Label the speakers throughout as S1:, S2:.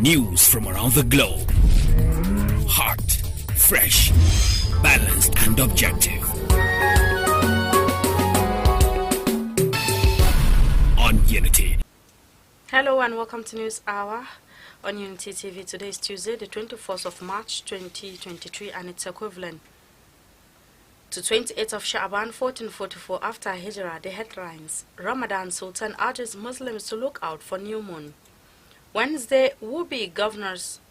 S1: News from around the globe. Hot, fresh, balanced and objective. On Unity.
S2: Hello and welcome to News Hour on Unity TV. Today is Tuesday, the 24th of March 2023, and it's equivalent to 28th of Sha'ban 1444 after Hijrah. The headlines: Ramadan Sultan urges Muslims to look out for new moon. Wednesday will be governors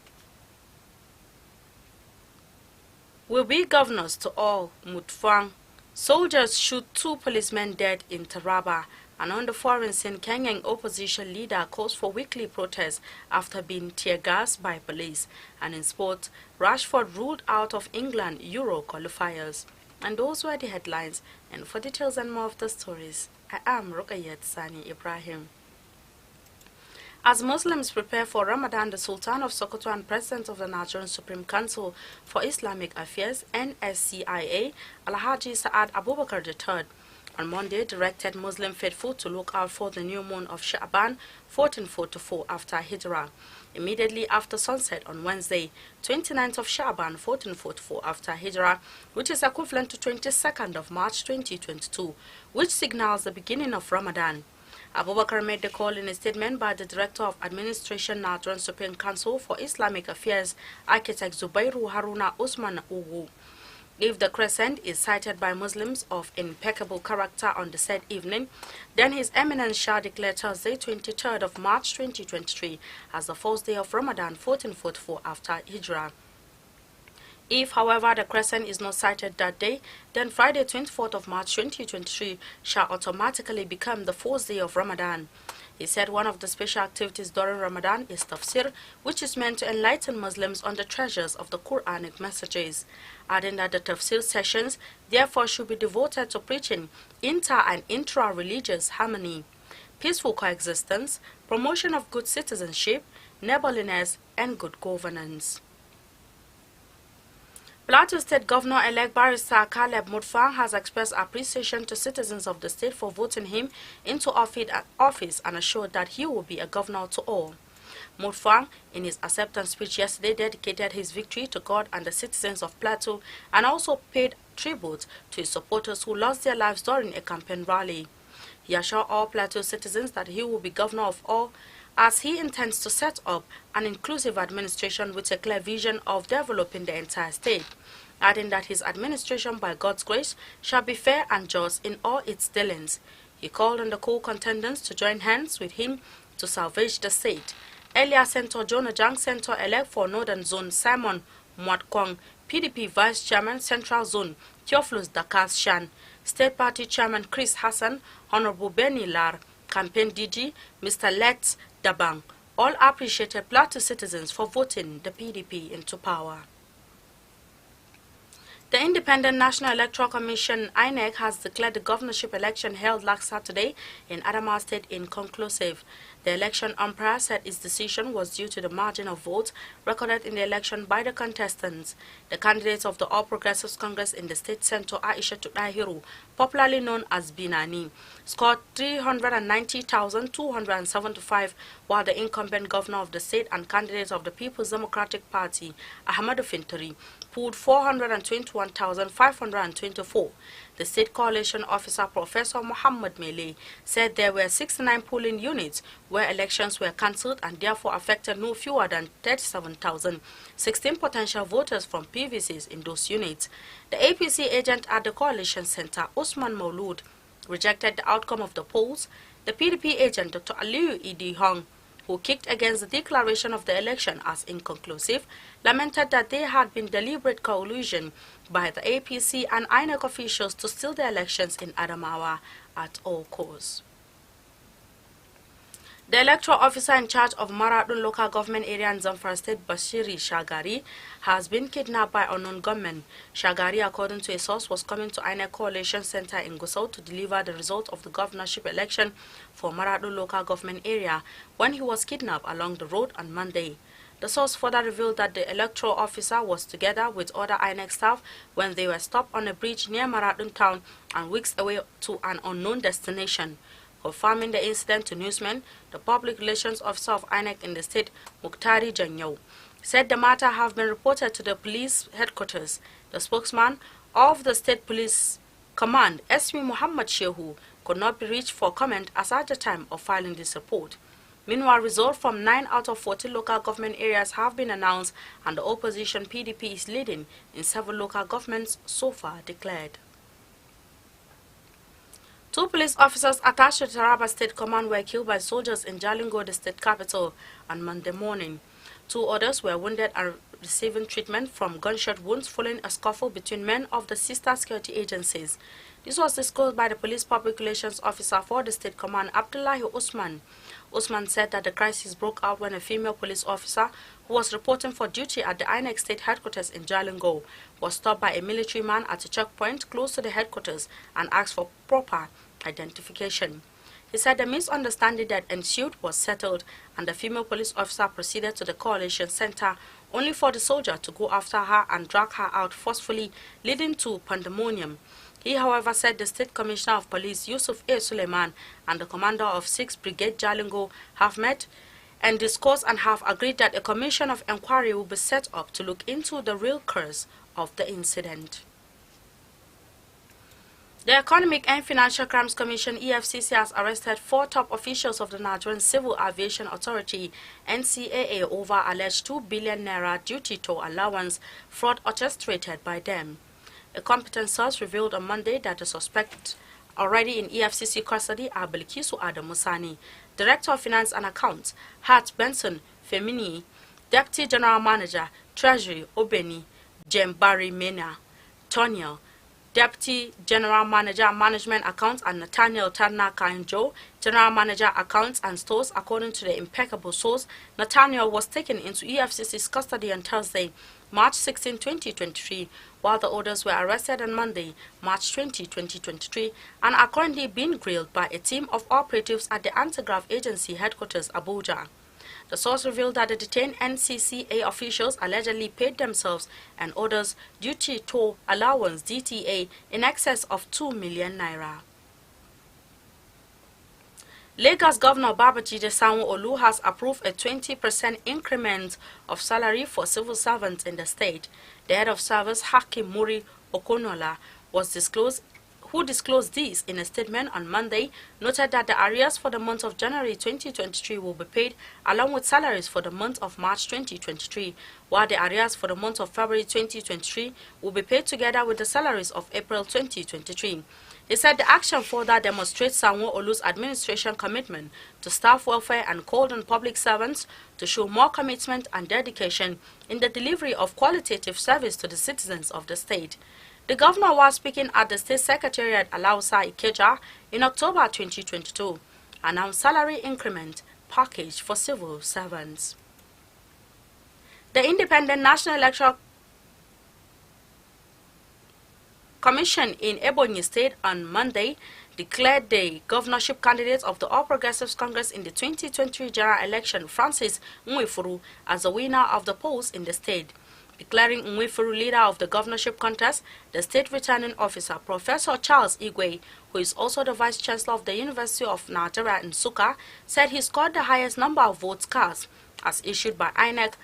S2: to all. Mutfang. Soldiers shoot 2 policemen dead in Taraba. And on the foreign scene, Kenyan opposition leader calls for weekly protests after being tear-gassed by police. And in sport, Rashford ruled out of England Euro qualifiers. And those were the headlines. And for details and more of the stories, I am Rukayat Sani Ibrahim. As Muslims prepare for Ramadan, the Sultan of Sokoto and President of the Nigerian Supreme Council for Islamic Affairs, NSCIA, Alhaji Saad Abubakar III, on Monday directed Muslim faithful to look out for the new moon of Sha'ban 1444 after Hijrah. Immediately after sunset on Wednesday, 29th of Sha'ban 1444 after Hijrah, which is equivalent to 22nd of March 2022, which signals the beginning of Ramadan. Abubakar made the call in a statement by the Director of Administration, Nigerian Supreme Council for Islamic Affairs, Architect Zubairu Haruna Usman Ugu. If the crescent is sighted by Muslims of impeccable character on the said evening, then His Eminence shall declare Thursday, 23rd of March 2023 as the first day of Ramadan 1444 after Hijrah. If, however, the crescent is not sighted that day, then Friday, 24th of March 2023 shall automatically become the fourth day of Ramadan. He said one of the special activities during Ramadan is tafsir, which is meant to enlighten Muslims on the treasures of the Quranic messages, adding that the tafsir sessions therefore should be devoted to preaching inter- and intra-religious harmony, peaceful coexistence, promotion of good citizenship, neighborliness, and good governance. Plateau State Governor-elect Barrister Caleb Mutfang has expressed appreciation to citizens of the state for voting him into office and assured that he will be a governor to all. Mutfang, in his acceptance speech yesterday, dedicated his victory to God and the citizens of Plateau and also paid tribute to his supporters who lost their lives during a campaign rally. He assured all Plateau citizens that he will be governor of all, as he intends to set up an inclusive administration with a clear vision of developing the entire state, adding that his administration, by God's grace, shall be fair and just in all its dealings. He called on the co-contenders to join hands with him to salvage the state. Earlier, Senator Jonah Jang, Senator-elect for Northern Zone, Simon Mwatkwang, PDP Vice Chairman, Central Zone, Theophilus Dakas Shan, State Party Chairman Chris Hassan, Honorable Benny Lar, Campaign DG, Mr. Letts Dabang, all appreciated Plateau citizens for voting the PDP into power. The Independent National Electoral Commission, INEC, has declared the governorship election held last Saturday in Adamawa State inconclusive. The election umpire said its decision was due to the margin of votes recorded in the election by the contestants. The candidates of the All Progressives Congress in the state center, Aisha Tudahiru, popularly known as Binani, scored 390,275, while the incumbent governor of the state and candidate of the People's Democratic Party, Ahmadu Fintiri, pooled 421,524. The state coalition officer, Professor Muhammad Mele, said there were 69 polling units where elections were cancelled and therefore affected no fewer than 37,016 potential voters from PVCs in those units. The APC agent at the coalition center, Usman Maulud, rejected the outcome of the polls. The PDP agent, Dr. Aliyu Idi Hong, who kicked against the declaration of the election as inconclusive, lamented that there had been deliberate collusion by the APC and INEC officials to steal the elections in Adamawa at all costs. The electoral officer in charge of Maradun local government area in Zamfara State, Bashiri Shagari, has been kidnapped by unknown gunmen. Shagari, according to a source, was coming to INEC Coalition Center in Gusau to deliver the result of the governorship election for Maradun local government area when he was kidnapped along the road on Monday. The source further revealed that the electoral officer was together with other INEC staff when they were stopped on a bridge near Maradun town and whisked away to an unknown destination. Confirming the incident to newsmen, the public relations officer of INEC in the state, Muktari Janyo, said the matter have been reported to the police headquarters. The spokesman of the State Police Command, SP Muhammad Shehu, could not be reached for comment as at the time of filing this report. Meanwhile, results from 9 out of 14 local government areas have been announced, and the opposition PDP is leading in several local governments so far declared. 2 police officers attached to the Taraba State Command were killed by soldiers in Jalingo, the state capital, on Monday morning. 2 others were wounded and receiving treatment from gunshot wounds following a scuffle between men of the sister security agencies. This was disclosed by the police public relations officer for the state command, Abdullahi Usman. Usman said that the crisis broke out when a female police officer who was reporting for duty at the INEC state headquarters in Jalingo was stopped by a military man at a checkpoint close to the headquarters and asked for proper identification. He said the misunderstanding that ensued was settled, and the female police officer proceeded to the coalition center only for the soldier to go after her and drag her out forcefully, leading to pandemonium. He, however, said the State Commissioner of Police, Yusuf A. Suleiman, and the commander of 6th Brigade Jalingo have met and discussed and have agreed that a commission of inquiry will be set up to look into the real cause of the incident. The Economic and Financial Crimes Commission, EFCC, has arrested 4 top officials of the Nigerian Civil Aviation Authority, NCAA, over alleged 2 billion naira duty toll allowance fraud orchestrated by them. A competent source revealed on Monday that the suspects already in EFCC custody are Bilkisu Adamusani, Director of Finance and Accounts, Hart Benson Femini, Deputy General Manager, Treasury Obeni, Jembari Mena, Toniel, Deputy General Manager, Management Accounts, and Nathaniel Tana Kainjo, General Manager, Accounts and Stores. According to the impeccable source, Nathaniel was taken into EFCC's custody on Thursday, March 16, 2023, while the others were arrested on Monday, March 20, 2023, and are currently being grilled by a team of operatives at the Anti-Graft Agency headquarters, Abuja. The source revealed that the detained NCCA officials allegedly paid themselves and others duty toll allowance DTA in excess of 2 million naira. Lagos Governor Babajide Sanwo-Olu has approved a 20% increment of salary for civil servants in the state. The head of service, Hakim Muri Okonola, who disclosed this in a statement on Monday, noted that the arrears for the month of January 2023 will be paid along with salaries for the month of March 2023, while the arrears for the month of February 2023 will be paid together with the salaries of April 2023. He said the action further demonstrates Sanwo-Olu's administration commitment to staff welfare and called on public servants to show more commitment and dedication in the delivery of qualitative service to the citizens of the state. The governor was speaking at the State Secretariat at HAUSA Ikeja in October 2022, announced salary increment package for civil servants. The Independent National Electoral Commission in Ebonyi State on Monday declared the governorship candidate of the All Progressives Congress in the 2023 general election, Francis Nwifuru, as the winner of the polls in the state. Declaring Nwifuru leader of the governorship contest, the state returning officer, Professor Charles Igwe, who is also the Vice Chancellor of the University of Nigeria in Nsukka, said he scored the highest number of votes cast, as issued by INEC,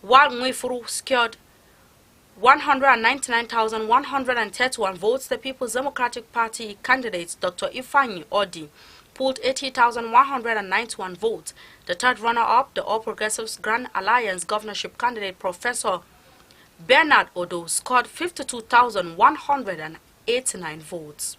S2: while Nwifuru secured 199,131 votes. The People's Democratic Party candidate, Dr. Ifeanyi Odi, pulled 80,191 votes. The third runner-up, the All Progressives Grand Alliance governorship candidate, Professor Bernard Odo, scored 52,189 votes.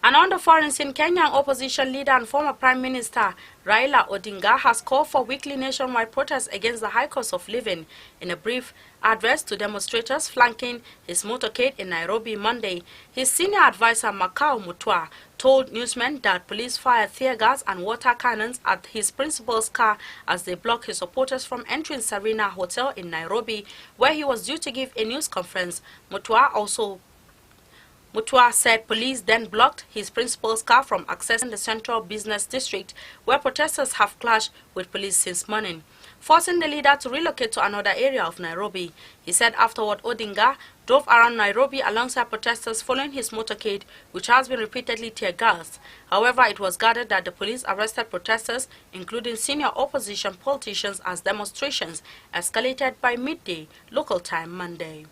S2: And on the foreign scene, Kenyan opposition leader and former Prime Minister Raila Odinga has called for weekly nationwide protests against the high cost of living. In a brief address to demonstrators flanking his motorcade in Nairobi Monday, his senior advisor Makau Mutwa told newsmen that police fired tear gas and water cannons at his principal's car as they blocked his supporters from entering Serena Hotel in Nairobi, where he was due to give a news conference. Mutwa said police then blocked his principal's car from accessing the central business district, where protesters have clashed with police since morning. forcing the leader to relocate to another area of Nairobi. He said afterward Odinga drove around Nairobi alongside protesters following his motorcade, which has been repeatedly tear-gassed. However, it was gathered that the police arrested protesters, including senior opposition politicians, as demonstrations escalated by midday local time Monday.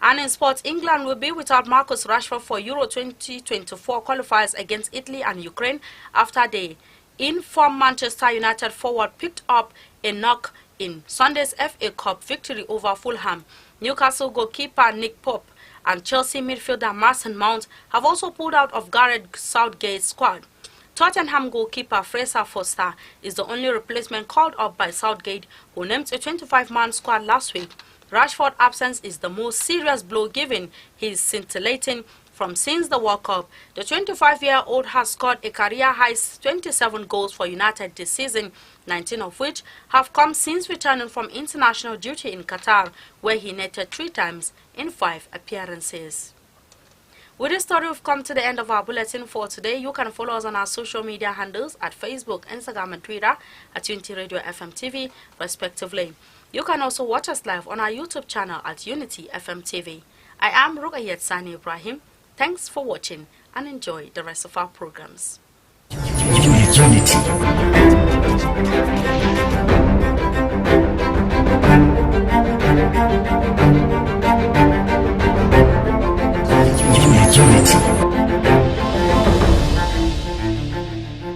S2: And in sports, England will be without Marcus Rashford for Euro 2024 qualifiers against Italy and Ukraine after the in-form Manchester United forward picked up a knock in Sunday's FA Cup victory over Fulham. Newcastle goalkeeper Nick Pope and Chelsea midfielder Mason Mount have also pulled out of Gareth Southgate's squad. Tottenham goalkeeper Fraser Forster is the only replacement called up by Southgate, who named a 25-man squad last week. Rashford's absence is the most serious blow given his scintillating from since the World Cup. The 25-year-old has scored a career-high 27 goals for United this season, 19 of which have come since returning from international duty in Qatar, where he netted 3 times in 5 appearances. With this story, we've come to the end of our bulletin for today. You can follow us on our social media handles at Facebook, Instagram and Twitter at Unity Radio FM TV, respectively. You can also watch us live on our YouTube channel at Unity FM TV. I am Rukayat Sani Ibrahim. Thanks for watching and enjoy the rest of our programs.
S1: Unity.